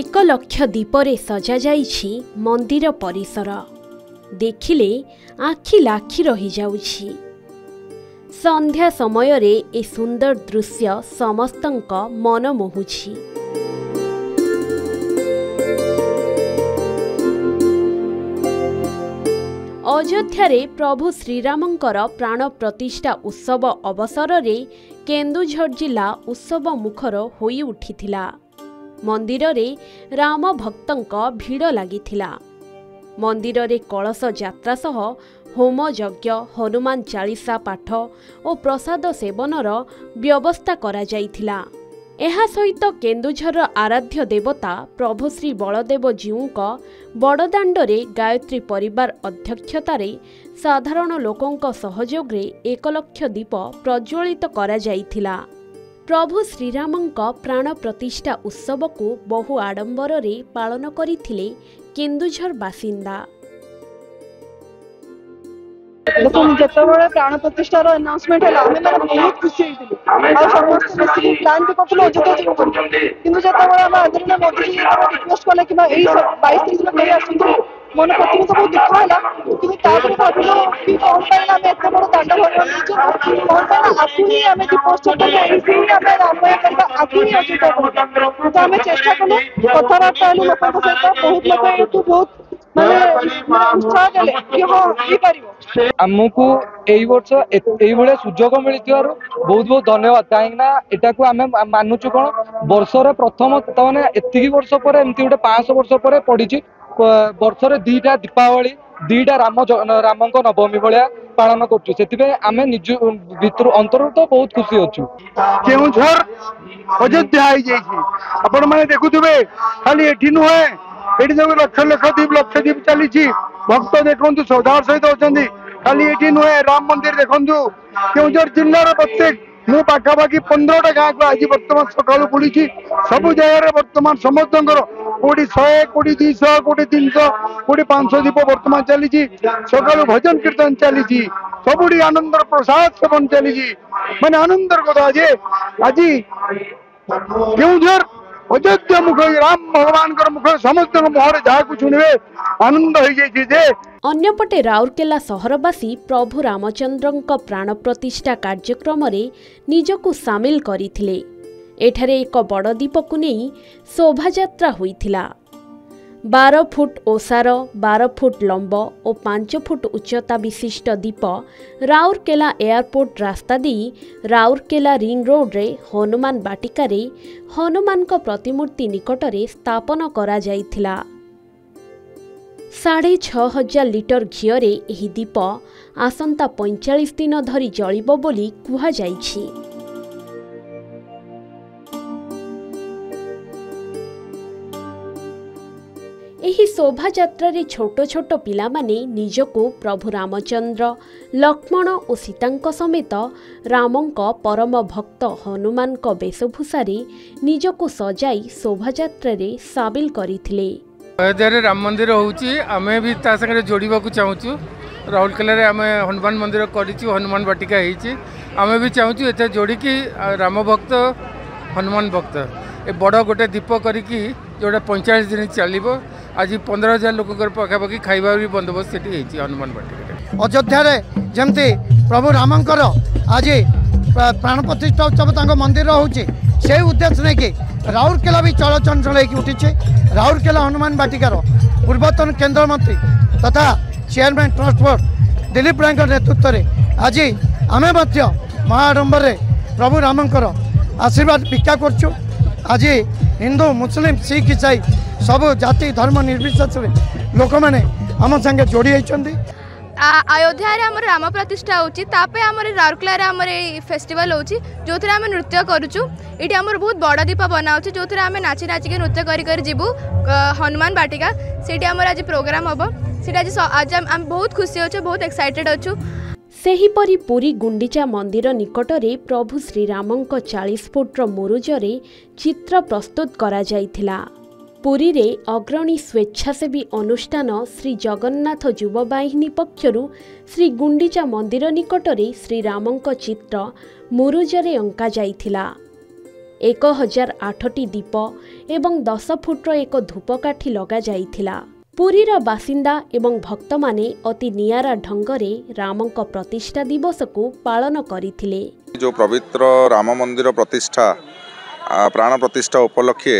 1 लक्ष दीपरे सजा जाइछि मंदिर परिसर देखिले आखि लाखि रही जाउछि। संध्या समय रे ए सुंदर दृश्य समस्तंक मन मोहुछि। अयोध्या प्रभु श्रीरामंकर प्राण प्रतिष्ठा उत्सव अवसर रे केन्दुझर जिला उत्सव मुखर होई उठिथिला। मंदिर रे राम भक्तंक भीड़ लागिथिला। मंदिर रे कलश यात्रा सह होम यज्ञ, हनुमान चालीसा पाठ और प्रसाद सेवनर व्यवस्था करा जाइथिला। एहा सहित केन्दुझर आराध्य देवता प्रभु श्री बलदेव जीउक बड़दाण्डरे गायत्री परिवार अध्यक्षतारे साधारण लोकंक सहयोग रे 1 लक्ष दीप प्रज्वलित करा जाइथिला। प्रभु श्रीरामंक प्राण प्रतिष्ठा उत्सव को बहु आडंबर रे पालन करिथिले केन्दुझर बासिंदा। जितेबाला प्राण प्रतिष्ठार अनाउंसमेंट है बहुत खुशी समस्त मिसिक प्लान भी करूँ अयोध्या जी कि जितेबाला आदरणीय मोदी जी रिक्वेस्ट कले कि 22-23 लोग कहीं आसते मन प्रति तो बहुत दुख है कि भाविलु कि कौन पाई आम एत बड़ दांड भगवान कौन पाई आगु ही आम दीपोत्सव राममय करवा आगु ही अयोध्या तो आम चेष्टा कलु कथबार्ता हेलु लोक सहित बहुत लोग ये बहुत उत्साह देले कि हाँ हो आमको एई वर्ष एई भले सुजोग मिलिथिबारु बहुत बहुत धन्यवाद। काहेकना एटा को आमे मानुचु कोन वर्षरे प्रथम तने एतिकी वर्ष परे एमती गोटे 500 वर्ष परे पडिछि। वर्षरे 2टा दीपावली 2टा रामंक नवमी भलिया पालन करछु। सेतिबे आमे निज भितर अंतर तो बहुत खुशी अछु। केउझर अयोध्या आई जाइछि आपण माने देखुथिबे खाली एठी नुहे एठी जो लक्ष दीप चली भक्त देखु श्रद्धार सहित अच्छा खाली ये नुहे राम मंदिर देखु केउझर जिलार प्रत्येक मु पाखापाखि 15टा गाँव को आज बर्तमान सकालू बुली सब जगह बर्तमान समस्त कोटी 100 कोटी 200 कोटी 300 कोटी 500 दीप बर्तमान चली सकालू भजन कीर्तन चली सबुड़ी आनंद प्रसाद सेवन चली माने आनंदर कथा आज केउझर अयोध्या मुख राम भगवान मुख समस्त मुहर जहाँ शुणे आनंद हो जाए। अन्यपटे राउरकेला सहरवासी प्रभु रामचंद्रंक प्राण प्रतिष्ठा कार्यक्रम रे निजकु सामिल करिथिले। एठारे एक बड़ दीपकु नहीं शोभायात्रा होइथिला। 12 फुट ओसार 12 फुट लंब और 5 फुट उच्चता विशिष्ट दीप राउरकेला एयरपोर्ट रास्ता दी राउरकेला रिंग रोड रे हनुमान बाटिका रे हनुमान को प्रतिमूर्ति निकटरे स्थापन करा जाइथिला। 6500 लिटर घिओरे एही दीप आसंता 45 दिन धरी जलिबो बोली कुहा जाइछि। एही शोभायात्रा रे छोट छोट पिला माने निजको प्रभु रामचंद्र लक्ष्मण और सीतांक समेत रामंक परम भक्त हनुमान को वेशभूषा रे निजको सजाई शोभायात्रा रे साबिल करिथिले। अयोध्या राम मंदिर होउची आमे भी ता संगे जोड़िबा को चाहूचु। राउरकेला रे आमे हनुमान मंदिर करिछु, हनुमान बाटिका हेची आमे भी चाहूचु एते जोड़ी की राम भक्त हनुमान भक्त ए बड़ गोटे दीप करिकी जोड़ा 45 दिन चलिबो। आज 15,000 लोक पखापाखि खाइबा भी बंदोबस्त सेठी हेची हनुमान बाटिका। अयोध्या रे जेमती प्रभु रामंकर आज प्राण प्रतिष्ठा उत्सव तांको मंदिर होउची से उद्देश्य ने कि राउरकेला भी चलचंचल होगी उठी। राउरकेला हनुमान बाटिकार पूर्वतन केंद्र मंत्री तथा चेयरमैन ट्रस्ट बोर्ड दिलीप राय नेतृत्व में आज आम महाडंबर प्रभु रामंकर आशीर्वाद भिक्षा करछु। आज हिंदू मुस्लिम सिख ईसाई सब जाति धर्म निर्विशेष लोक मैंने आम संगे जोड़ी होती। अयोध्या रे हमर राम प्रतिष्ठा होची तापे हमर राउरकेला रे हमर फेस्टिवल होची जो थरे हम नृत्य करूछु। इटी हमर बहुत बड़ दीप बनाउची जो थरे हम नाची नाची के नृत्य करी करी जीवु हनुमान बाटिका। सेठी हमर आज प्रोग्राम हबो। सेठी आज हम बहुत खुशी होछु, बहुत एक्साइटेड होछु। सेहीपरि पुरी गुंडीचा मंदिर निकटरे प्रभु श्रीरामंक 40 फुट्र मुरुजरे चित्र प्रस्तुत करा जाइथिला। पुरी रे अग्रणी स्वेच्छासेवी अनुष्ठान श्री जगन्नाथ युवा बाहिनी पक्षरु श्री गुंडीचा मंदिर निकटरे श्रीरामंक चित्र मुरुजरे अंका जाइथिला। 1008ଟି ଦୀପ ଏବଂ 10 ଫୁଟର ଏକ ଧୂପକାଠି ଲଗାଯାଇଥିଲା। ପୁରୀର ବାସିନ୍ଦା ଏବଂ ଭକ୍ତମାନେ ଅତି ନିଆରା ଢଙ୍ଗରେ ରାମଙ୍କ ପ୍ରତିଷ୍ଠା ଦିବସକୁ ପାଳନ କରିଥିଲେ। जो पवित्र राम मंदिर प्रतिष्ठा प्राण प्रतिष्ठा उपलक्षे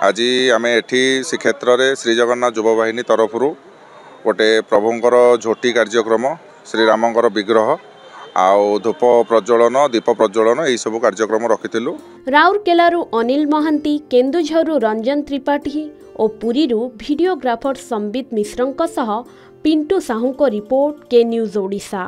आज आम एठी श्रीक्षेत्र में श्री जगन्नाथ युवा बाहिनी तरफ गोटे प्रभुंकर झोटी कार्यक्रम श्रीरामंकर विग्रह आउ धूप प्रज्वलन दीप प्रज्वलन यही सब कार्यक्रम रखिलु। राउरकेलारू अनिल महांती, केन्दुझरु रंजन त्रिपाठी और पुरीरू वीडियोग्राफर संबित मिश्रंक सह पिंटू साहूको रिपोर्ट के न्यूज ओडिशा।